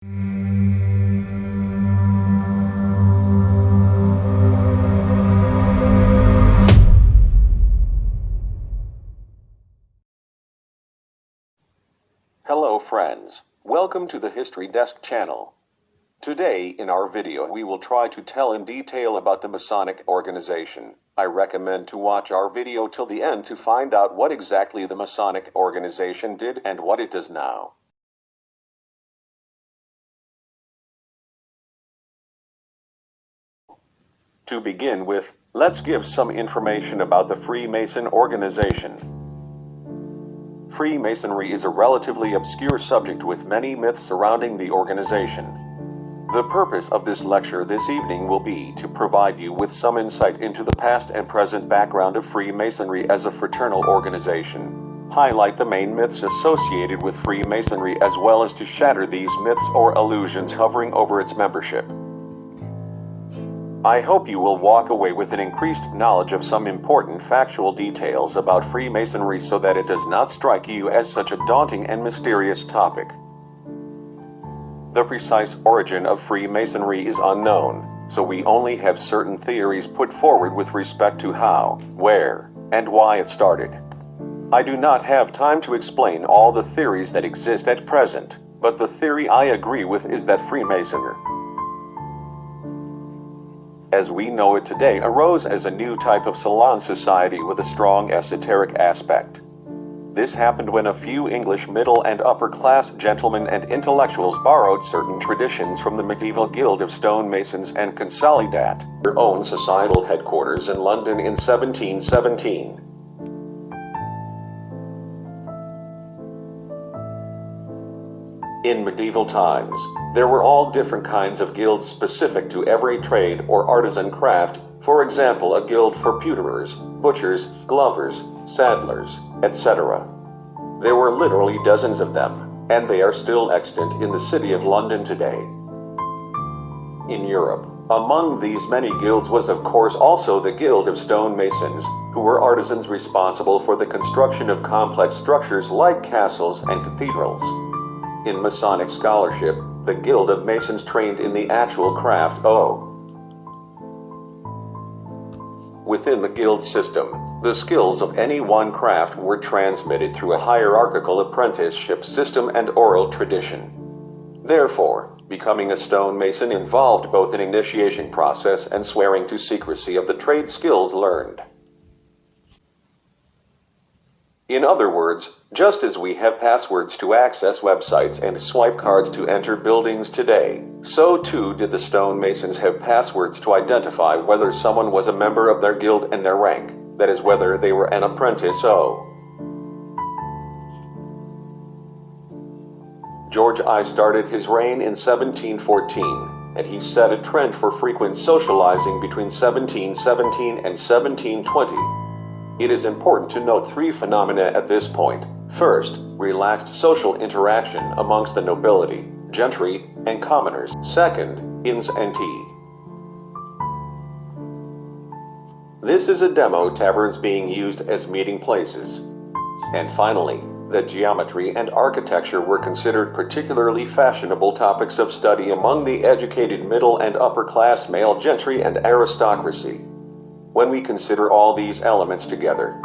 Hello friends, welcome to the History Desk channel. Today in our video we will try to tell in detail about the Masonic organization. I recommend to watch our video till the end to find out what exactly the Masonic organization did and what it does now. To begin with, let's give some information about the Freemason organization. Freemasonry is a relatively obscure subject with many myths surrounding the organization. The purpose of this lecture this evening will be to provide you with some insight into the past and present background of Freemasonry as a fraternal organization, highlight the main myths associated with Freemasonry as well as to shatter these myths or illusions hovering over its membership. I hope you will walk away with an increased knowledge of some important factual details about Freemasonry so that it does not strike you as such a daunting and mysterious topic. The precise origin of Freemasonry is unknown, so we only have certain theories put forward with respect to how, where, and why it started. I do not have time to explain all the theories that exist at present, but the theory I agree with is that Freemasonry, as we know it today, arose as a new type of salon society with a strong esoteric aspect. This happened when a few English middle and upper class gentlemen and intellectuals borrowed certain traditions from the medieval Guild of Stonemasons and consolidated their own societal headquarters in London in 1717. In medieval times, there were all different kinds of guilds specific to every trade or artisan craft, for example a guild for pewterers, butchers, glovers, saddlers, etc. There were literally dozens of them, and they are still extant in the city of London today. In Europe, among these many guilds was of course also the Guild of Stonemasons, who were artisans responsible for the construction of complex structures like castles and cathedrals. In Masonic scholarship, the Guild of Masons trained in the actual craft Within the guild system, the skills of any one craft were transmitted through a hierarchical apprenticeship system and oral tradition. Therefore, becoming a stonemason involved both an initiation process and swearing to secrecy of the trade skills learned. In other words, just as we have passwords to access websites and swipe cards to enter buildings today, so too did the stonemasons have passwords to identify whether someone was a member of their guild and their rank, that is, whether they were an apprentice. George I started his reign in 1714, and he set a trend for frequent socializing between 1717 and 1720. It is important to note three phenomena at this point. First, relaxed social interaction amongst the nobility, gentry, and commoners. Second, inns and tea. This is a demo taverns being used as meeting places. And finally, that geometry and architecture were considered particularly fashionable topics of study among the educated middle and upper class male gentry and aristocracy. When we consider all these elements together,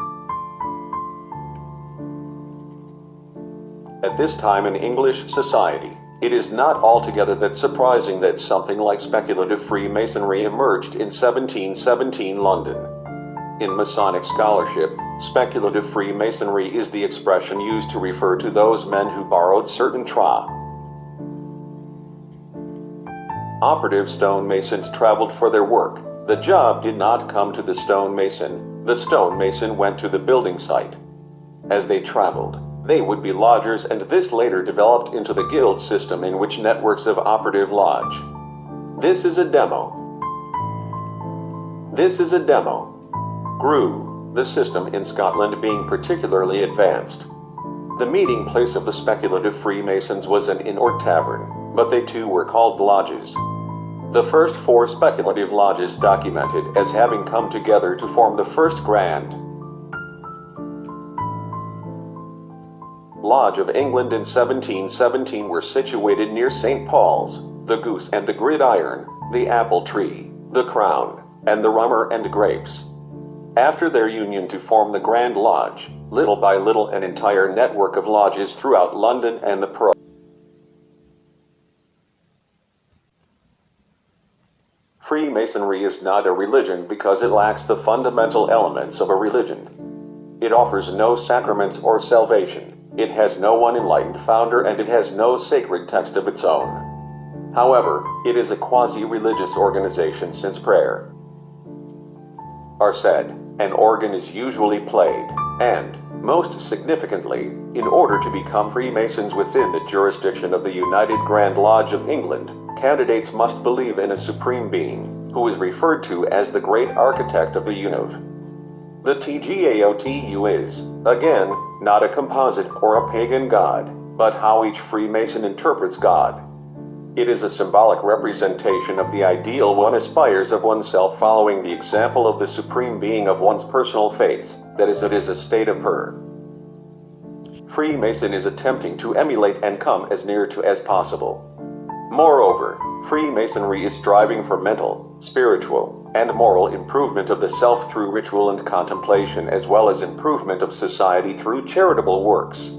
at this time in English society, it is not altogether that surprising that something like speculative Freemasonry emerged in 1717 London. In Masonic scholarship, speculative Freemasonry is the expression used to refer to those men who borrowed certain operative stonemasons traveled for their work. The job did not come to the stonemason. The stonemason went to the building site. As they traveled, they would be lodgers, and this later developed into the guild system in which networks of operative lodge. This is a demo. Grew, the system in Scotland being particularly advanced. The meeting place of the speculative Freemasons was an inn or tavern, but they too were called lodges. The first four speculative lodges documented as having come together to form the first grand Lodge of England in 1717 were situated near St. Paul's, the Goose and the Gridiron, the Apple Tree, the Crown, and the Rummer and Grapes. After their union to form the Grand Lodge, little by little an entire network of lodges throughout London and the Freemasonry is not a religion because it lacks the fundamental elements of a religion. It offers no sacraments or salvation. It has no one enlightened founder and it has no sacred text of its own. However, it is a quasi-religious organization since prayer are said, an organ is usually played, and, most significantly, in order to become Freemasons within the jurisdiction of the United Grand Lodge of England, candidates must believe in a supreme being, who is referred to as the Great Architect of the Universe. The TGAOTU is, again, not a composite or a pagan god, but how each Freemason interprets God. It is a symbolic representation of the ideal one aspires of oneself following the example of the supreme being of one's personal faith, that is, it is a state of her. Freemason is attempting to emulate and come as near to as possible. Moreover, Freemasonry is striving for mental, spiritual, and moral improvement of the self through ritual and contemplation as well as improvement of society through charitable works.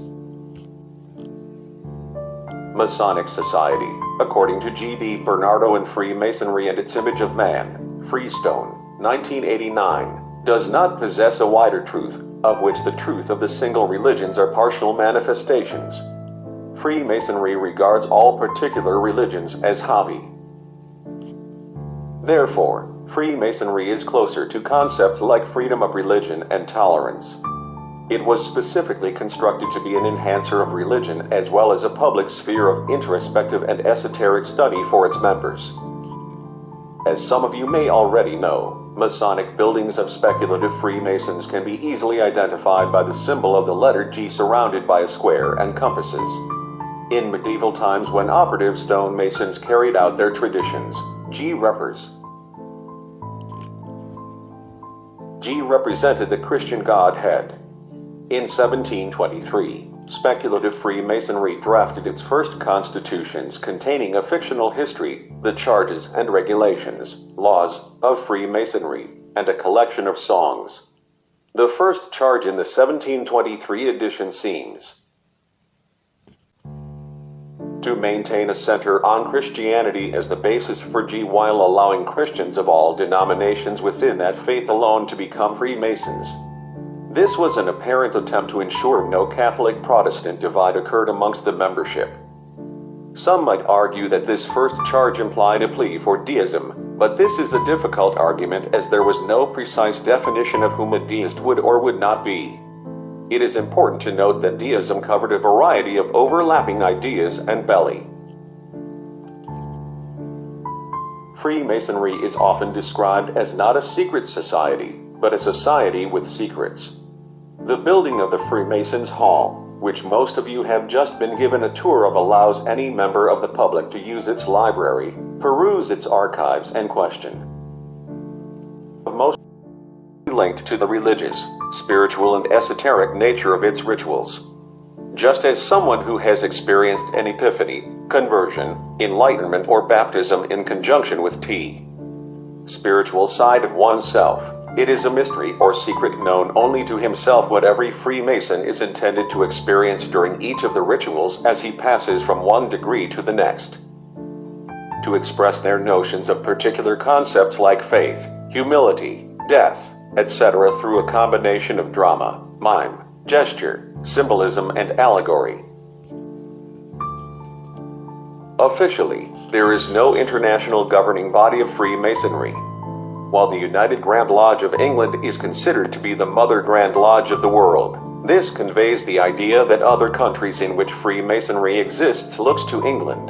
Masonic Society, according to G.B. Bernardo and Freemasonry and its Image of Man, Freestone, 1989, does not possess a wider truth, of which the truth of the single religions are partial manifestations. Freemasonry regards all particular religions as hobby. Therefore, Freemasonry is closer to concepts like freedom of religion and tolerance. It was specifically constructed to be an enhancer of religion as well as a public sphere of introspective and esoteric study for its members. As some of you may already know, Masonic buildings of speculative Freemasons can be easily identified by the symbol of the letter G surrounded by a square and compasses. In medieval times when operative stonemasons carried out their traditions, G represented the Christian Godhead. In 1723, speculative Freemasonry drafted its first constitutions containing a fictional history, the charges and regulations, laws, of Freemasonry, and a collection of songs. The first charge in the 1723 edition seems to maintain a center on Christianity as the basis for G while allowing Christians of all denominations within that faith alone to become Freemasons. This was an apparent attempt to ensure no Catholic-Protestant divide occurred amongst the membership. Some might argue that this first charge implied a plea for deism, but this is a difficult argument as there was no precise definition of whom a deist would or would not be. It is important to note that deism covered a variety of overlapping ideas and belly. Freemasonry is often described as not a secret society, but a society with secrets. The building of the Freemasons' Hall, which most of you have just been given a tour of, allows any member of the public to use its library, peruse its archives, and question. Most linked to the religious, spiritual, and esoteric nature of its rituals. Just as someone who has experienced an epiphany, conversion, enlightenment, or baptism in conjunction with spiritual side of oneself, it is a mystery or secret known only to himself what every Freemason is intended to experience during each of the rituals as he passes from one degree to the next. To express their notions of particular concepts like faith, humility, death, etc. through a combination of drama, mime, gesture, symbolism, and allegory. Officially, there is no international governing body of Freemasonry. While the United Grand Lodge of England is considered to be the mother Grand Lodge of the world, this conveys the idea that other countries in which Freemasonry exists looks to England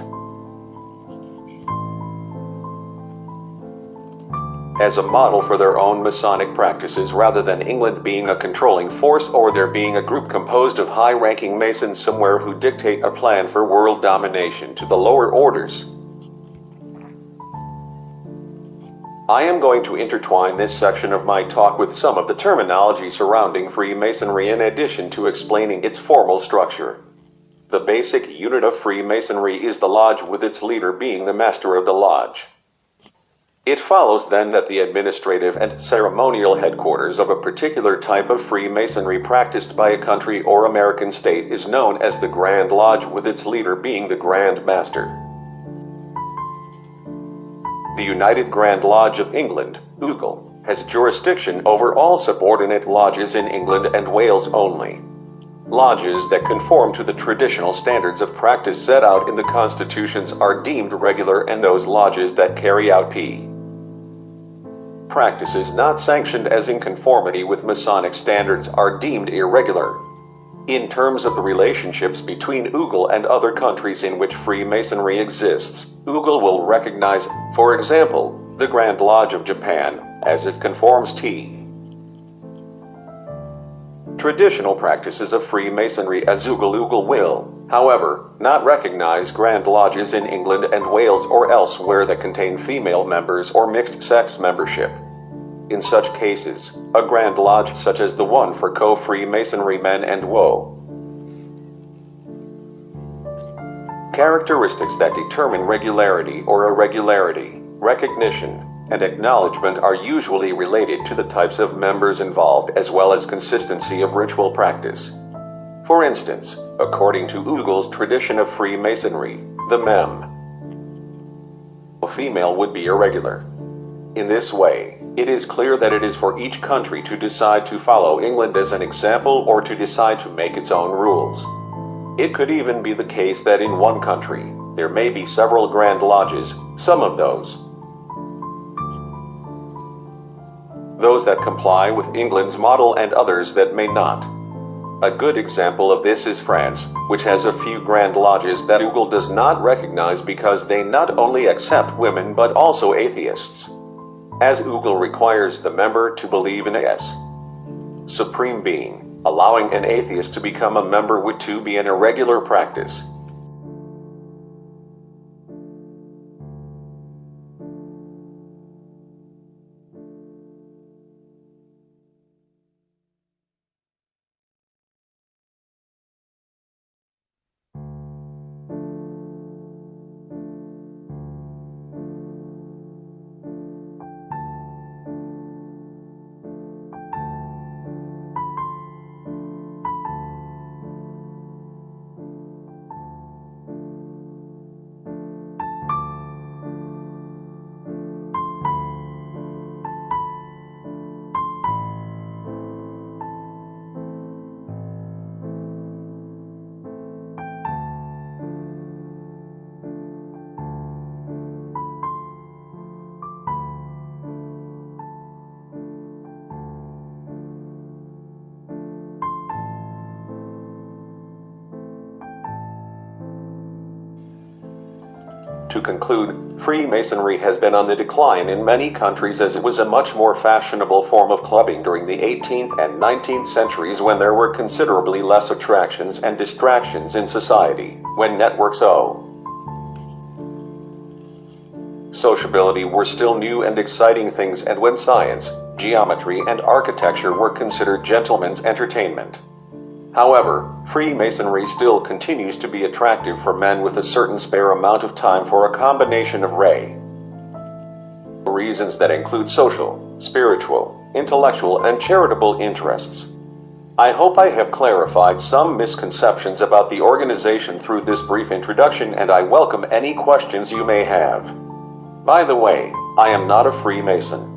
as a model for their own Masonic practices rather than England being a controlling force or there being a group composed of high-ranking Masons somewhere who dictate a plan for world domination to the lower orders. I am going to intertwine this section of my talk with some of the terminology surrounding Freemasonry in addition to explaining its formal structure. The basic unit of Freemasonry is the lodge, with its leader being the master of the lodge. It follows then that the administrative and ceremonial headquarters of a particular type of Freemasonry practiced by a country or American state is known as the Grand Lodge, with its leader being the Grand Master. The United Grand Lodge of England, UGL, has jurisdiction over all subordinate lodges in England and Wales only. Lodges that conform to the traditional standards of practice set out in the constitutions are deemed regular, and those lodges that carry out practices not sanctioned as in conformity with Masonic standards are deemed irregular. In terms of the relationships between UGL and other countries in which Freemasonry exists, UGL will recognize, for example, the Grand Lodge of Japan, as it conforms to traditional practices of Freemasonry as UGL will, however, not recognize Grand Lodges in England and Wales or elsewhere that contain female members or mixed-sex membership. In such cases, a Grand Lodge such as the one for Co-Freemasonry men and WO. Characteristics that determine regularity or irregularity, recognition, and acknowledgement are usually related to the types of members involved as well as consistency of ritual practice. For instance, according to UGL's tradition of Freemasonry, the female would be irregular. In this way, it is clear that it is for each country to decide to follow England as an example or to decide to make its own rules. It could even be the case that in one country, there may be several Grand Lodges, some of those that comply with England's model and others that may not. A good example of this is France, which has a few Grand Lodges that UGL does not recognize because they not only accept women but also atheists, as UGL requires the member to believe in a supreme being. Allowing an atheist to become a member would too be an irregular practice. To conclude, Freemasonry has been on the decline in many countries as it was a much more fashionable form of clubbing during the 18th and 19th centuries, when there were considerably less attractions and distractions in society, when networks sociability were still new and exciting things, and when science, geometry, and architecture were considered gentlemen's entertainment. However, Freemasonry still continues to be attractive for men with a certain spare amount of time for a combination of reasons that include social, spiritual, intellectual, and charitable interests. I hope I have clarified some misconceptions about the organization through this brief introduction, and I welcome any questions you may have. By the way, I am not a Freemason.